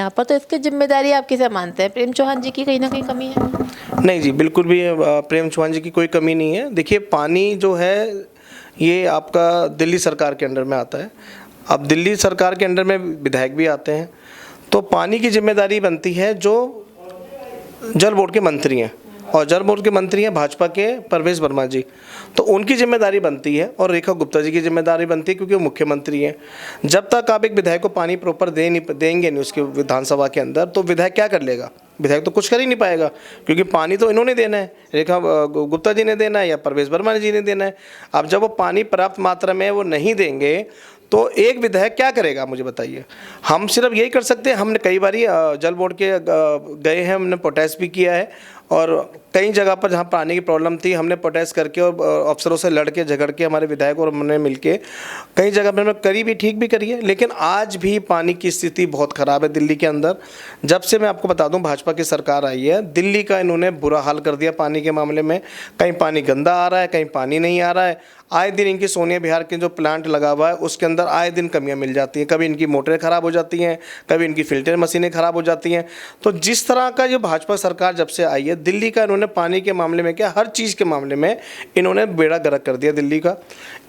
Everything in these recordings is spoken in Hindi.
यहाँ पर, तो इसकी जिम्मेदारी आप किसे मानते हैं? प्रेम चौहान जी की कहीं ना कहीं कमी है? नहीं जी, बिल्कुल भी प्रेम चौहान जी की कोई कमी नहीं है। देखिए, पानी जो है ये आपका दिल्ली सरकार के अंडर में आता है। अब दिल्ली सरकार के अंडर में विधायक भी आते हैं, तो पानी की जिम्मेदारी बनती है जो जल बोर्ड के मंत्री हैं, और जल बोर्ड के मंत्री हैं भाजपा के परवेश वर्मा जी, तो उनकी जिम्मेदारी बनती है, और रेखा गुप्ता जी की जिम्मेदारी बनती है क्योंकि वो मुख्यमंत्री हैं। जब तक आप एक विधायक को पानी प्रॉपर देंगे नहीं उसके विधानसभा के अंदर, तो विधायक क्या कर लेगा? विधायक तो कुछ कर ही नहीं पाएगा, क्योंकि पानी तो इन्होंने देना है, रेखा गुप्ता जी ने देना है या परवेश वर्मा जी ने देना है। अब जब वो पानी पर्याप्त मात्रा में वो नहीं देंगे तो एक विधायक क्या करेगा, मुझे बताइए। हम सिर्फ यही कर सकते हैं, हमने कई बारी जल बोर्ड के गए हैं, हमने प्रोटेस्ट भी किया है, और कई जगह पर जहाँ पानी की प्रॉब्लम थी हमने प्रोटेस्ट करके और अफसरों से लड़ के झगड़ के हमारे विधायक और हमने मिलके कई जगह पर हमने करी भी, ठीक भी करी है। लेकिन आज भी पानी की स्थिति बहुत ख़राब है दिल्ली के अंदर। जब से मैं आपको बता दूं भाजपा की सरकार आई है, दिल्ली का इन्होंने बुरा हाल कर दिया पानी के मामले में। कहीं पानी गंदा आ रहा है, कहीं पानी नहीं आ रहा है। आए दिन इनकी सोनिया बिहार के जो प्लांट लगा हुआ है उसके अंदर आए दिन कमियां मिल जाती हैं। कभी इनकी मोटरें ख़राब हो जाती हैं, कभी इनकी फिल्टर मशीनें ख़राब हो जाती हैं। तो जिस तरह का जो भाजपा सरकार जब से आई है, दिल्ली का इन्होंने पानी के मामले में क्या, हर चीज़ के मामले में इन्होंने बेड़ा गर्क कर दिया दिल्ली का।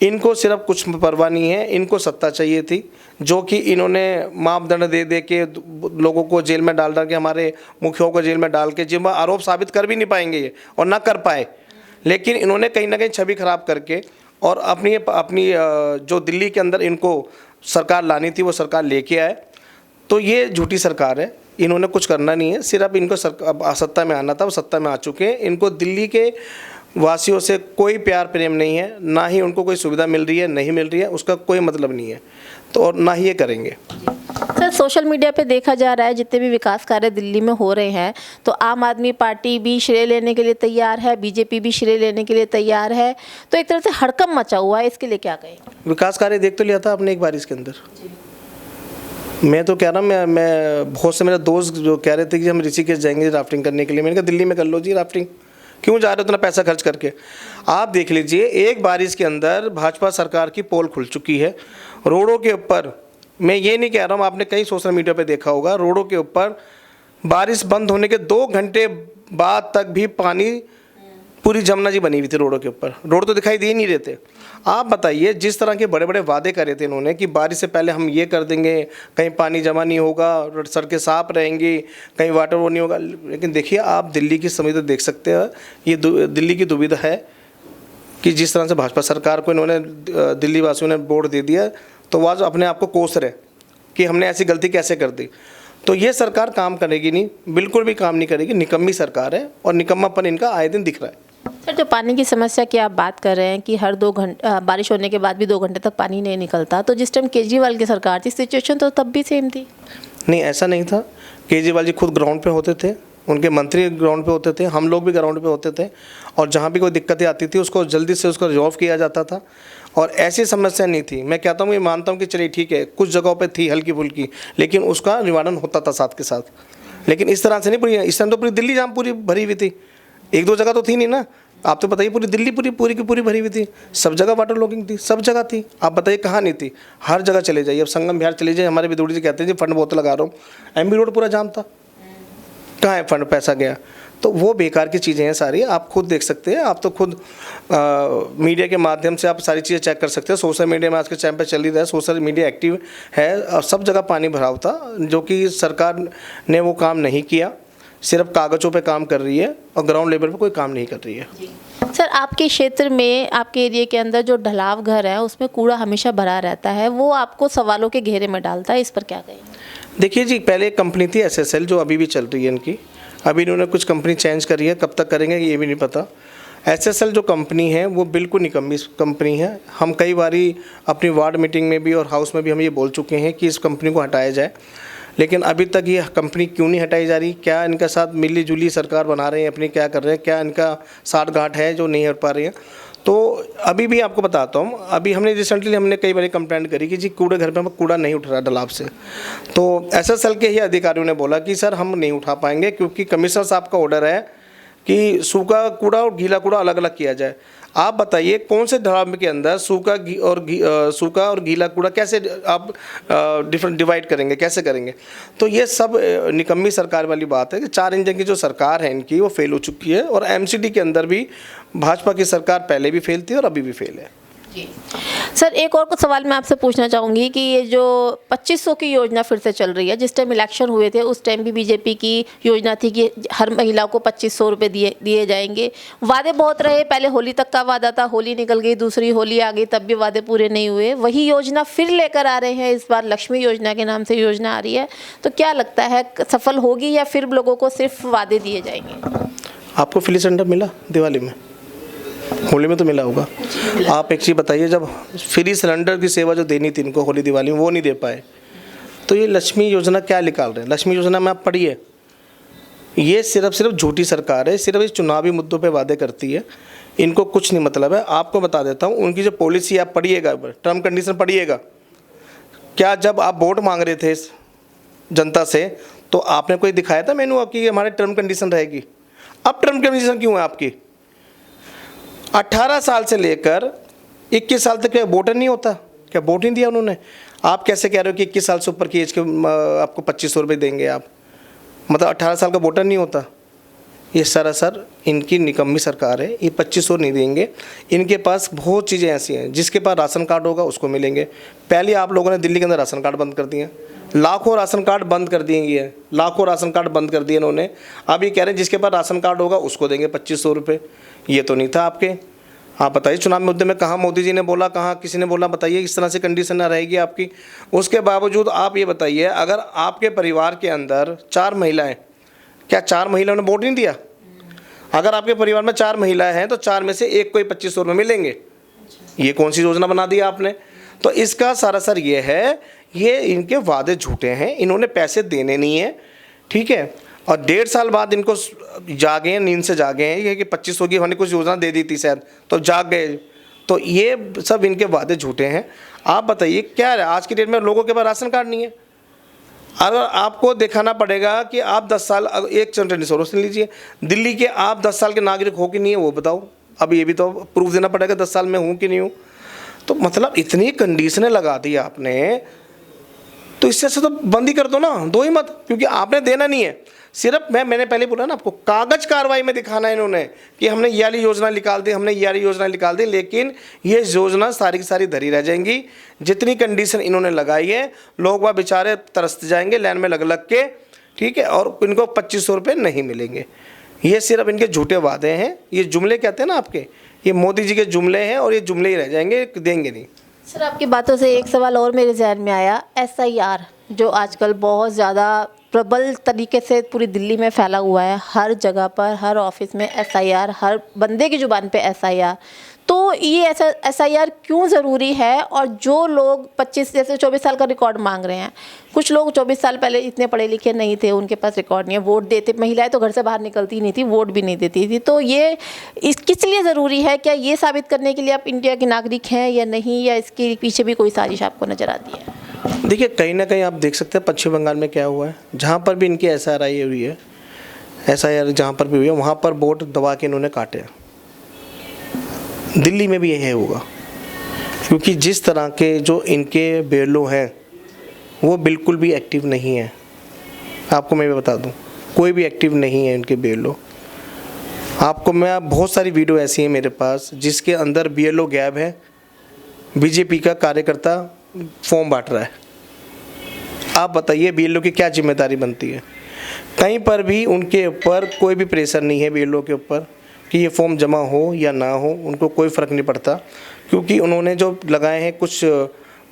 इनको सिर्फ कुछ परवाह नहीं है, इनको सत्ता चाहिए थी, जो कि इन्होंने मापदंड दे दे के लोगों को जेल में डाल के, हमारे मुखियाओं को जेल में डाल के, जिन आरोप साबित कर भी नहीं पाएंगे ये और ना कर पाए, लेकिन इन्होंने कहीं ना कहीं छवि खराब करके और अपनी जो दिल्ली के अंदर इनको सरकार लानी थी वो सरकार लेके आए। तो ये झूठी सरकार है, इन्होंने कुछ करना नहीं है, सिर्फ इनको सत्ता में आना था, वो सत्ता में आ चुके हैं। इनको दिल्ली के वासियों से कोई प्यार प्रेम नहीं है, ना ही उनको कोई सुविधा मिल रही है, नहीं मिल रही है, उसका कोई मतलब नहीं है, तो और ना ही ये करेंगे। सर, सोशल मीडिया पे देखा जा रहा है जितने भी विकास कार्य दिल्ली में हो रहे हैं, तो आम आदमी पार्टी भी श्रेय लेने के लिए तैयार है, बीजेपी भी श्रेय लेने के लिए तैयार है, तो एक तरह से हड़कंप मचा हुआ है, इसके लिए क्या कहें? विकास कार्य देख तो लिया था आपने एक बार इसके अंदर। मैं तो कह रहा हूँ, मैं बहुत से मेरे दोस्त जो कह रहे थे कि हम ऋषिकेश जाएंगे राफ्टिंग करने के लिए, मैंने कहा दिल्ली में कर लो जी राफ्टिंग, क्यों जा रहे हो उतना पैसा खर्च करके। आप देख लीजिए, एक बारिश के अंदर भाजपा सरकार की पोल खुल चुकी है रोडों के ऊपर। मैं ये नहीं कह रहा हूँ, आपने कई सोशल मीडिया पे देखा होगा, रोडों के ऊपर बारिश बंद होने के 2 घंटे बाद तक भी पानी, पूरी जमुना जी बनी हुई थी रोडों के ऊपर, रोड तो दिखाई दे ही नहीं रहे थे। आप बताइए, जिस तरह के बड़े बड़े वादे करे थे इन्होंने कि बारिश से पहले हम ये कर देंगे, कहीं पानी जमा नहीं होगा, सड़कें साफ रहेंगी, कहीं वाटर वो नहीं होगा, लेकिन देखिए आप दिल्ली की समस्या देख सकते हैं। ये दिल्ली की दुविधा है कि जिस तरह से भाजपा सरकार को इन्होंने, दिल्ली वासियों ने वोट दे दिया, तो वह अपने आप को कोस रहे कि हमने ऐसी गलती कैसे कर दी। तो ये सरकार काम करेगी नहीं, बिल्कुल भी काम नहीं करेगी, निकम्मी सरकार है और निकम्मापन इनका आए दिन दिख रहा है। सर, जो पानी की समस्या की आप बात कर रहे हैं कि हर 2 घंटे बारिश होने के बाद भी 2 घंटे तक पानी नहीं निकलता, तो जिस टाइम केजरीवाल की सरकार थी सिचुएशन तो तब भी सेम थी? नहीं, ऐसा नहीं था। केजरीवाल जी खुद ग्राउंड पे होते थे, उनके मंत्री ग्राउंड पे होते थे, हम लोग भी ग्राउंड पे होते थे, और जहाँ भी कोई दिक्कतें आती थी उसको जल्दी से उसको रिजॉल्व किया जाता था, और ऐसी समस्या नहीं थी। मैं कहता हूँ, ये मानता हूँ कि चलिए ठीक है, कुछ जगहों पे थी हल्की फुल्की, लेकिन उसका निवारण होता था साथ के साथ। लेकिन इस तरह से नहीं, पूरी इस टाइम तो पूरी दिल्ली जाम पूरी भरी हुई थी, 1-2 जगह तो थी नहीं ना। आप तो बताइए, पूरी दिल्ली पूरी की पूरी भरी हुई थी, सब जगह वाटर लॉगिंग थी, सब जगह थी। आप बताइए कहाँ नहीं थी? हर जगह चले जाइए, अब संगम बिहार चले जाइए, हमारे विदुड़ी जी कहते हैं जी फंड बहुत लगा रहा हूँ, एमबी रोड पूरा जाम था, कहाँ है फंड, पैसा गया। तो वो बेकार की चीज़ें हैं सारी, आप खुद देख सकते हैं, आप तो खुद मीडिया के माध्यम से आप सारी चीज़ें चेक कर सकते हैं। सोशल मीडिया में आज के टाइम पे चल ही रहा है, सोशल मीडिया एक्टिव है, और सब जगह पानी भराव था, जो कि सरकार ने वो काम नहीं किया, सिर्फ कागज़ों पे काम कर रही है और ग्राउंड लेवल पे कोई काम नहीं कर रही है। सर, आपके क्षेत्र में, आपके एरिया के अंदर जो ढलाव घर है उसमें कूड़ा हमेशा भरा रहता है, वो आपको सवालों के घेरे में डालता है, इस पर क्या कहें? देखिए जी, पहले एक कंपनी थी SSL, जो अभी भी चल रही है इनकी, अभी इन्होंने कुछ कंपनी चेंज करी है, कब तक करेंगे ये भी नहीं पता। SSL जो कंपनी है वो बिल्कुल निकम्मी कंपनी है। हम कई बारी अपनी वार्ड मीटिंग में भी और हाउस में भी हम ये बोल चुके हैं कि इस कंपनी को हटाया जाए, लेकिन अभी तक ये कंपनी क्यों नहीं हटाई जा रही? क्या इनका साथ मिली जुली सरकार बना रहे हैं अपनी, क्या कर रहे हैं, क्या इनका साठ गांठ है जो नहीं हट पा रही है? तो अभी भी आपको बताता हूँ, अभी हमने रिसेंटली हमने कई बार कंप्लेंट करी कि जी कूड़े घर में कूड़ा नहीं उठ रहा ढलाब से, तो SSL के ही अधिकारियों ने बोला कि सर हम नहीं उठा पाएंगे, क्योंकि कमिश्नर साहब का ऑर्डर है कि सूखा कूड़ा और गीला कूड़ा अलग अलग किया जाए। आप बताइए कौन से ड्राम के अंदर सूखा और गीला कूड़ा कैसे आप डिफरेंट डिवाइड करेंगे, कैसे करेंगे? तो ये सब निकम्मी सरकार वाली बात है कि 4 इंजन की जो सरकार है इनकी वो फेल हो चुकी है। और एमसीडी के अंदर भी भाजपा की सरकार पहले भी फेल थी और अभी भी फेल है। जी सर, एक और कुछ सवाल मैं आपसे पूछना चाहूँगी कि ये जो 2500 की योजना फिर से चल रही है, जिस टाइम इलेक्शन हुए थे उस टाइम भी बीजेपी की योजना थी कि हर महिला को 2500 रुपये दिए जाएंगे। वादे बहुत रहे, पहले होली तक का वादा था, होली निकल गई, दूसरी होली आ गई, तब भी वादे पूरे नहीं हुए। वही योजना फिर लेकर आ रहे हैं, इस बार लक्ष्मी योजना के नाम से योजना आ रही है। तो क्या लगता है सफल होगी या फिर लोगों को सिर्फ वादे दिए जाएंगे? आपको फ्री सिलेंडर मिला दिवाली में? होली में तो मिला होगा। आप एक चीज़ बताइए, जब फ्री सिलेंडर की सेवा जो देनी थी इनको होली दिवाली में वो नहीं दे पाए, तो ये लक्ष्मी योजना क्या निकाल रहे हैं? लक्ष्मी योजना में आप पढ़िए, ये सिर्फ झूठी सरकार है, सिर्फ इस चुनावी मुद्दों पे वादे करती है, इनको कुछ नहीं मतलब है। आपको बता देता हूँ उनकी जो पॉलिसी आप पढ़िएगा, टर्म कंडीशन पढ़िएगा। क्या जब आप वोट मांग रहे थे जनता से तो आपने कोई दिखाया था मेनू आपकी हमारे टर्म कंडीशन रहेगी? अब टर्म कंडीशन क्यों है आपकी? 18 साल से लेकर 21 साल तक क्या वोटर नहीं होता? क्या वोट नहीं दिया उन्होंने? आप कैसे कह रहे हो कि 21 साल से ऊपर की एज के आपको 2500 रुपये देंगे आप? मतलब 18 साल का वोटर नहीं होता? ये सरासर इनकी निकम्मी सरकार है। ये 2500 नहीं देंगे। इनके पास बहुत चीज़ें ऐसी हैं, जिसके पास राशन कार्ड होगा उसको मिलेंगे। पहले आप लोगों ने दिल्ली के अंदर राशन कार्ड बंद कर दिए, लाखों राशन कार्ड बंद कर दिए, लाखों राशन कार्ड बंद कर दिए इन्होंने। अब ये कह रहे हैं जिसके पास राशन कार्ड होगा उसको देंगे 2500 रुपये। ये तो नहीं था आपके। आप बताइए चुनाव मुद्दे में कहाँ मोदी जी ने बोला, कहाँ किसी ने बोला? बताइए इस तरह से कंडीशन ना रहेगी आपकी। उसके बावजूद आप ये बताइए, अगर आपके परिवार के अंदर 4 महिलाएं, क्या 4 महिलाओं ने वोट नहीं दिया? अगर आपके परिवार में 4 महिलाएं हैं तो 4 में से एक को ही 2500 रुपये मिलेंगे। ये कौन सी योजना बना दी आपने? तो इसका सरासर ये है, ये इनके वादे झूठे हैं, इन्होंने पैसे देने नहीं है, ठीक है। और 1.5 साल बाद इनको जागे हैं, नींद से जागे हैं ये कि 2500 की हमने कुछ योजना दे दी थी शायद, तो जाग गए। तो ये सब इनके वादे झूठे हैं। आप बताइए क्या है, आज की डेट में लोगों के पास राशन कार्ड नहीं है। अगर आपको दिखाना पड़ेगा कि आप 10 साल, एक चंद्र से लीजिए, दिल्ली के आप 10 साल के नागरिक हो कि नहीं है वो बताओ। अब ये भी तो प्रूफ देना पड़ेगा 10 साल में हूँ कि नहीं हूँ। तो मतलब इतनी कंडीशनें लगा दी आपने, तो इससे अच्छा तो बंद ही कर दो ना, दो ही मत, क्योंकि आपने देना नहीं है। सिर्फ मैंने पहले बोला ना आपको, कागज कार्रवाई में दिखाना है इन्होंने कि हमने ये वाली योजना निकाल दी, हमने ये वाली योजना निकाल दी, लेकिन ये योजना सारी की सारी धरी रह जाएंगी। जितनी कंडीशन इन्होंने लगाई है, लोग वह बेचारे तरसते जाएंगे लाइन में लग लग के, ठीक है, और इनको 2500 रुपये नहीं मिलेंगे। ये सिर्फ इनके झूठे वादे हैं, ये जुमले कहते हैं ना आपके, ये मोदी जी के जुमले हैं और ये जुमले ही रह जाएंगे, देंगे नहीं। सर, आपकी बातों से एक सवाल और मेरे जहन में आया। SIR जो आजकल बहुत ज़्यादा प्रबल तरीके से पूरी दिल्ली में फैला हुआ है, हर जगह पर, हर ऑफिस में SIR, हर बंदे की ज़ुबान पे SIR। तो ये SIR क्यों ज़रूरी है? और जो लोग 25 जैसे 24 साल का रिकॉर्ड मांग रहे हैं, कुछ लोग 24 साल पहले इतने पढ़े लिखे नहीं थे, उनके पास रिकॉर्ड नहीं है, वोट देते, महिलाएं तो घर से बाहर निकलती नहीं थी, वोट भी नहीं देती थी। तो ये किस लिए ज़रूरी है? क्या ये साबित करने के लिए आप इंडिया के नागरिक हैं या नहीं, या इसके पीछे भी कोई साजिश आपको नज़र आती है? देखिए, कहीं ना कहीं आप देख सकते हैं पश्चिम बंगाल में क्या हुआ है, जहाँ पर भी इनकी SRI हुई है, SIR जहाँ पर भी हुई है, वहाँ पर वोट दबा के इन्होंने काटे। दिल्ली में भी यही होगा, क्योंकि जिस तरह के जो इनके बेलो हैं वो बिल्कुल भी एक्टिव नहीं है। आपको मैं बता दूं, कोई भी एक्टिव नहीं है इनके बेलो। आपको मैं बहुत सारी वीडियो ऐसी हैं मेरे पास जिसके अंदर BLO गैब है, बीजेपी का कार्यकर्ता फॉर्म बांट रहा है। आप बताइए BLO की क्या जिम्मेदारी बनती है? कहीं पर भी उनके ऊपर कोई भी प्रेशर नहीं है BLO के ऊपर कि ये फॉर्म जमा हो या ना हो, उनको कोई फ़र्क नहीं पड़ता, क्योंकि उन्होंने जो लगाए हैं कुछ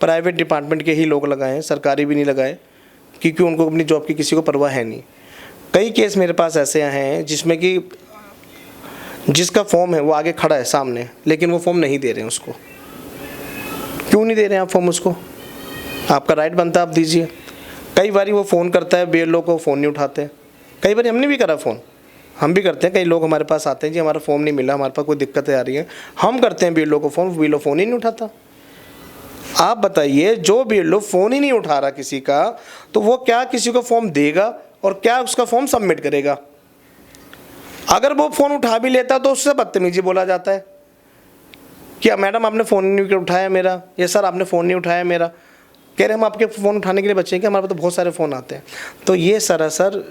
प्राइवेट डिपार्टमेंट के ही लोग लगाए हैं, सरकारी भी नहीं लगाए, क्योंकि उनको अपनी जॉब की किसी को परवाह है नहीं। कई केस मेरे पास ऐसे हैं जिसमें कि जिसका फॉर्म है वो आगे खड़ा है सामने, लेकिन वो फॉर्म नहीं दे रहे हैं उसको। क्यों नहीं दे रहे हैं आप फॉर्म उसको? आपका राइट बनता है, आप दीजिए। कई बार वो फ़ोन करता है, BLO को फ़ोन नहीं उठाते। कई बार हमने भी करा फ़ोन, हम भी करते हैं। कई लोग हमारे पास आते हैं, जी हमारा फॉर्म नहीं मिला, हमारे पास कोई दिक्कतें आ रही हैं, हम करते हैं BLO को फ़ोन, BLO फ़ोन ही नहीं उठाता। आप बताइए, जो BLO फ़ोन ही नहीं उठा रहा किसी का, तो वो क्या किसी को फॉर्म देगा और क्या उसका फॉर्म सबमिट करेगा? अगर वो फ़ोन उठा भी लेता तो उससे बदतमीजी बोला जाता है कि मैडम आपने फ़ोन नहीं उठाया मेरा, या सर आपने फ़ोन नहीं उठाया मेरा। कह रहे हम आपके फ़ोन उठाने के लिए बच्चे हैं कि हमारे पास तो बहुत सारे फ़ोन आते हैं। तो ये सरासर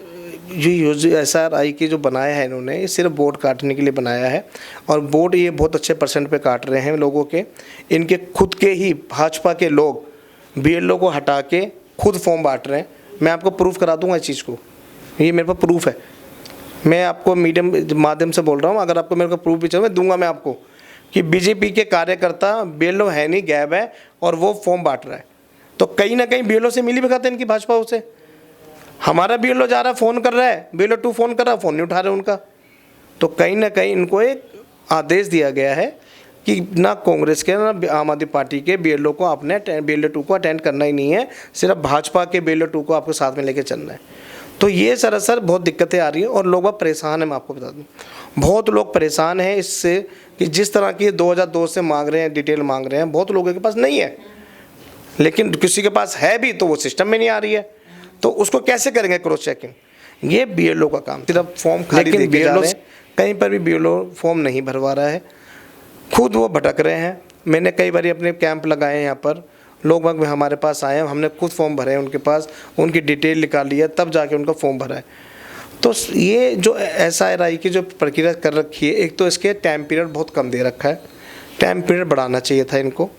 SRI की जो बनाया है इन्होंने, ये सिर्फ वोट काटने के लिए बनाया है, और वोट ये बहुत अच्छे परसेंट पे काट रहे हैं लोगों के। इनके खुद के ही भाजपा के लोग BLO को हटा के खुद फॉर्म बांट रहे हैं। मैं आपको प्रूफ करा दूंगा इस चीज़ को, ये मेरे पास प्रूफ है। मैं आपको मीडियम माध्यम से बोल रहा हूँ, अगर आपको मेरे को प्रूफ भी चाहिए मैं दूंगा मैं आपको, कि BJP के कार्यकर्ता BLO है नहीं, गैब है, और वो फॉर्म बांट रहा है। तो कहीं ना कहीं BLO से मिली भगत है इनकी भाजपा से। हमारा BLO जा रहा है, फ़ोन कर रहा है, BLO 2 फ़ोन कर रहा है, फ़ोन नहीं उठा रहे उनका। तो कहीं ना कहीं इनको एक आदेश दिया गया है कि ना कांग्रेस के ना आम आदमी पार्टी के BLO को आपने BLO 2 को अटेंड करना ही नहीं है, सिर्फ भाजपा के BLO 2 को आपको साथ में लेके चलना है। तो ये सरासर बहुत दिक्कतें आ रही हैं और लोग अब परेशान हैं। मैं आपको बता दूं, बहुत लोग परेशान हैं इससे कि जिस तरह की 2002 से मांग रहे हैं, डिटेल मांग रहे हैं, बहुत लोगों के पास नहीं है, लेकिन किसी के पास है भी तो वो सिस्टम में नहीं आ रही है, तो उसको कैसे करेंगे क्रॉस चेकिंग। ये BLO का काम, सिर्फ फॉर्म खाली दे के जा रहे हैं, कहीं पर भी BLO फॉर्म नहीं भरवा रहा है, खुद वो भटक रहे हैं। मैंने कई बार अपने कैंप लगाए हैं, यहाँ पर लोग बाग हमारे पास आए हैं, हमने खुद फॉर्म भरे हैं उनके पास, उनकी डिटेल निकाली है, तब जाके उनका फॉर्म भरा है। तो ये जो SRI की जो प्रक्रिया कर रखी है, एक तो इसके टाइम पीरियड बहुत कम दे रखा है, टाइम पीरियड बढ़ाना चाहिए था इनको,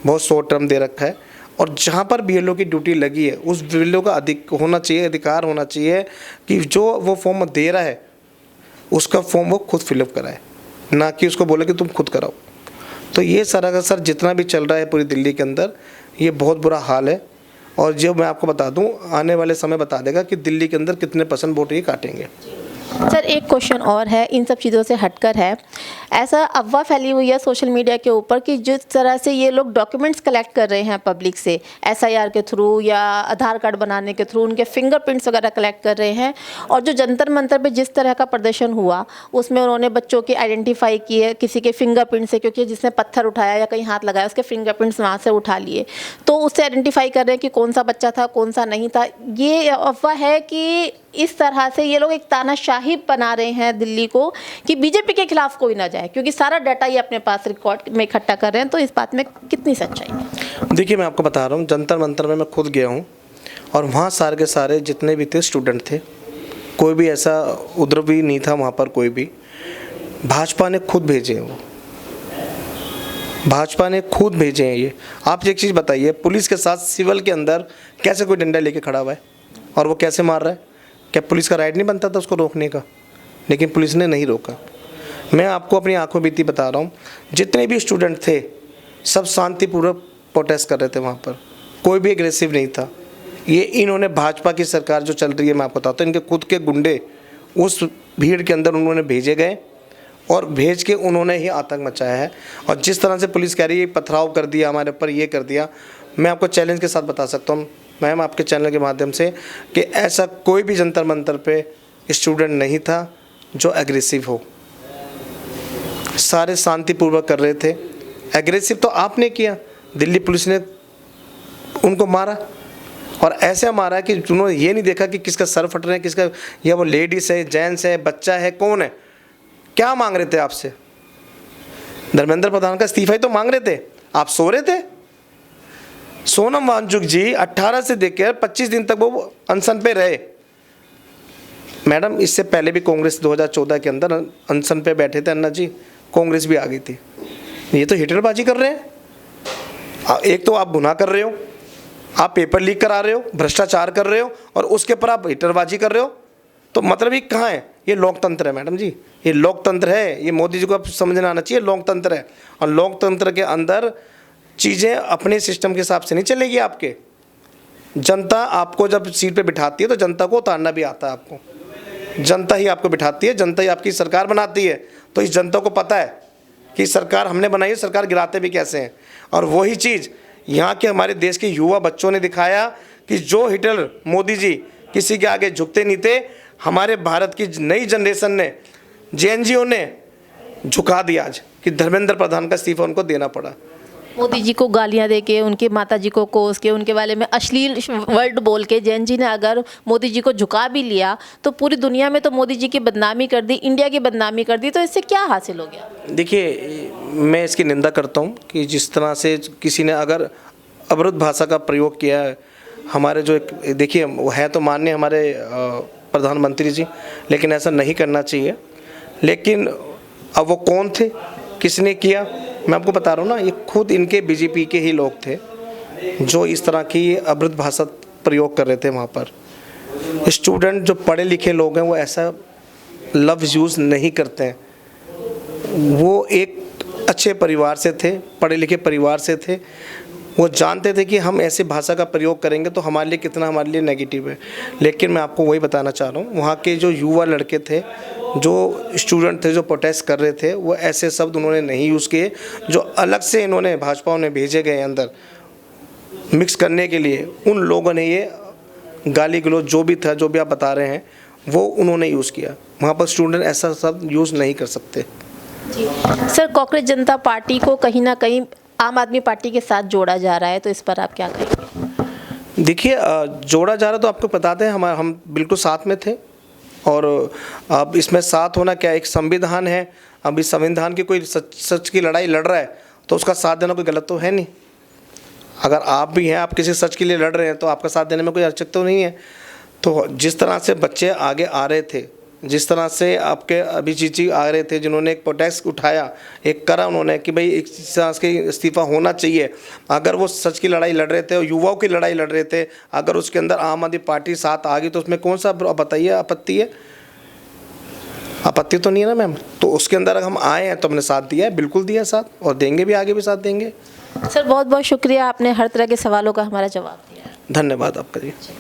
बहुत शॉर्ट टर्म दे रखा है। और जहाँ पर BLO की ड्यूटी लगी है उस BLO का अधिकार होना चाहिए कि जो वो फॉर्म दे रहा है उसका फॉर्म वो खुद फिलअप कराए, ना कि उसको बोले कि तुम खुद कराओ। तो ये सारा का सर जितना भी चल रहा है पूरी दिल्ली के अंदर, ये बहुत बुरा हाल है। और जो मैं आपको बता दूं, आने वाले समय बता देगा कि दिल्ली के अंदर कितने % वोट ये काटेंगे। सर एक क्वेश्चन और है, इन सब चीज़ों से हटकर है, ऐसा अफवाह फैली हुई है सोशल मीडिया के ऊपर कि जिस तरह से ये लोग डॉक्यूमेंट्स कलेक्ट कर रहे हैं पब्लिक से SIR के थ्रू या आधार कार्ड बनाने के थ्रू, उनके फिंगरप्रिंट्स वगैरह कलेक्ट कर रहे हैं, और जो जंतर मंतर पे जिस तरह का प्रदर्शन हुआ उसमें उन्होंने बच्चों की आइडेंटिफाई किए किसी के फिंगरप्रिंट से, क्योंकि जिसने पत्थर उठाया या कहीं हाथ लगाया उसके फिंगरप्रिंट्स वहाँ से उठा लिए, तो उससे आइडेंटिफाई कर रहे हैं कि कौन सा बच्चा था कौन सा नहीं था। ये अफवाह है कि इस तरह से ये लोग एक तानाशाही बना रहे हैं दिल्ली को कि BJP के खिलाफ कोई ना जाए, क्योंकि सारा डाटा ये अपने पास रिकॉर्ड में इकट्ठा कर रहे हैं। तो इस बात में कितनी सच्चाई है? देखिए मैं आपको बता रहा हूँ, जंतर मंतर में मैं खुद गया हूँ और वहाँ सारे के सारे जितने भी थे स्टूडेंट थे, कोई भी ऐसा उपद्रवी नहीं था वहाँ पर, कोई भी। भाजपा ने खुद भेजे हैं, वो भाजपा ने खुद भेजे हैं। ये आप एक चीज़ बताइए, पुलिस के साथ सिविल के अंदर कैसे कोई डंडा लेके खड़ा हुआ है और वो कैसे मार रहा है? क्या पुलिस का राइट नहीं बनता था उसको रोकने का? लेकिन पुलिस ने नहीं रोका। मैं आपको अपनी आंखों बीती बता रहा हूँ, जितने भी स्टूडेंट थे सब शांतिपूर्वक प्रोटेस्ट कर रहे थे वहाँ पर, कोई भी एग्रेसिव नहीं था। ये इन्होंने भाजपा की सरकार जो चल रही है, मैं आपको बताता हूँ, इनके खुद के गुंडे उस भीड़ के अंदर उन्होंने भेजे गए और भेज के उन्होंने ही आतंक मचाया है। और जिस तरह से पुलिस कह रही है पथराव कर दिया हमारे ऊपर, ये कर दिया, मैं आपको चैलेंज के साथ बता सकता हूँ मैम आपके चैनल के माध्यम से कि ऐसा कोई भी जंतर मंतर पे स्टूडेंट नहीं था जो एग्रेसिव हो। सारे शांतिपूर्वक कर रहे थे। एग्रेसिव तो आपने किया, दिल्ली पुलिस ने उनको मारा, और ऐसे मारा कि उन्होंने ये नहीं देखा कि किसका सर फट रहे हैं, किसका, या वो लेडीज़ है, जेंट्स है, बच्चा है, कौन है। क्या मांग रहे थे आपसे? धर्मेंद्र प्रधान का इस्तीफा ही तो मांग रहे थे। आप सो रहे थे। सोनम वांगचुक जी 18 से देकर 25 दिन तक वो अनशन पे रहे। मैडम इससे पहले भी कांग्रेस 2014 के अंदर अनशन पे बैठे थे अन्ना जी, कांग्रेस भी आ गई थी। ये तो हिटलरबाजी कर रहे हैं। एक तो आप गुनाह कर रहे हो, आप पेपर लीक करा रहे हो, भ्रष्टाचार कर रहे हो, और उसके ऊपर आप हिटलरबाजी कर रहे हो। तो मतलब ये कहाँ है? ये लोकतंत्र है मैडम जी, ये लोकतंत्र है। ये मोदी जी को आप समझना आना चाहिए, लोकतंत्र है। और लोकतंत्र के अंदर चीज़ें अपने सिस्टम के हिसाब से नहीं चलेगी आपके। जनता आपको जब सीट पे बिठाती है तो जनता को उतारना भी आता है आपको। जनता ही आपको बिठाती है, जनता ही आपकी सरकार बनाती है। तो इस जनता को पता है कि सरकार हमने बनाई है, सरकार गिराते भी कैसे हैं। और वही चीज़ यहाँ के हमारे देश के युवा बच्चों ने दिखाया कि जो हिटलर मोदी जी किसी के आगे झुकते नहीं थे, हमारे भारत की नई जनरेशन ने, JNGO ने झुका दिया आज कि धर्मेंद्र प्रधान का इस्तीफा उनको देना पड़ा। मोदी जी को गालियां देके, उनकी माता जी को कोस के, उनके बारे में अश्लील वर्ड बोल के जैन जी ने अगर मोदी जी को झुका भी लिया तो पूरी दुनिया में तो मोदी जी की बदनामी कर दी, इंडिया की बदनामी कर दी, तो इससे क्या हासिल हो गया? देखिए, मैं इसकी निंदा करता हूँ कि जिस तरह से किसी ने अगर अवरुद्ध भाषा का प्रयोग किया है, हमारे जो देखिए वो है तो माननीय हमारे प्रधानमंत्री जी, लेकिन ऐसा नहीं करना चाहिए। लेकिन अब वो कौन थे, किसने किया, मैं आपको बता रहा हूँ ना, ये खुद इनके बीजेपी के ही लोग थे जो इस तरह की अवरुद्ध भाषा प्रयोग कर रहे थे वहाँ पर। स्टूडेंट जो पढ़े लिखे लोग हैं वो ऐसा लफ्ज़ यूज़ नहीं करते हैं। वो एक अच्छे परिवार से थे, पढ़े लिखे परिवार से थे, वो जानते थे कि हम ऐसे भाषा का प्रयोग करेंगे तो हमारे लिए कितना हमारे लिए नेगेटिव है। लेकिन मैं आपको वही बताना चाह रहा हूँ, वहाँ के जो युवा लड़के थे, जो स्टूडेंट थे, जो प्रोटेस्ट कर रहे थे, वो ऐसे शब्द उन्होंने नहीं यूज़ किए जो अलग से इन्होंने भाजपा ने भेजे गए अंदर मिक्स करने के लिए। उन लोगों ने ये गाली गलौज जो भी था, जो भी आप बता रहे हैं, वो उन्होंने यूज़ किया। वहाँ पर स्टूडेंट ऐसा शब्द यूज़ नहीं कर सकते। जी सर, कांग्रेस जनता पार्टी को कहीं ना कहीं आम आदमी पार्टी के साथ जोड़ा जा रहा है, तो इस पर आप क्या कहेंगे? देखिए, जोड़ा जा रहा तो आपको बताते हैं, हम बिल्कुल साथ में थे। और अब इसमें साथ होना क्या, एक संविधान है, अब इस संविधान की कोई सच की लड़ाई लड़ रहा है तो उसका साथ देना कोई गलत तो है नहीं। अगर आप भी हैं, आप किसी सच के लिए लड़ रहे हैं तो आपका साथ देने में कोई हर्चक तो नहीं है। तो जिस तरह से बच्चे आगे आ रहे थे, जिस तरह से आपके अभिजीत जी आ रहे थे, जिन्होंने एक प्रोटेस्ट उठाया, एक करा उन्होंने कि भाई एक तरह से इस्तीफ़ा होना चाहिए। अगर वो सच की लड़ाई लड़ रहे थे और युवाओं की लड़ाई लड़ रहे थे, अगर उसके अंदर आम आदमी पार्टी साथ आ गई तो उसमें कौन सा बताइए आपत्ति है? आपत्ति तो नहीं है ना मैम। तो उसके अंदर अगर हम आए हैं तो हमने साथ दिया है, बिल्कुल दिया साथ, और देंगे भी, आगे भी साथ देंगे। सर बहुत बहुत शुक्रिया, आपने हर तरह के सवालों का हमारा जवाब दिया। धन्यवाद आपका जी।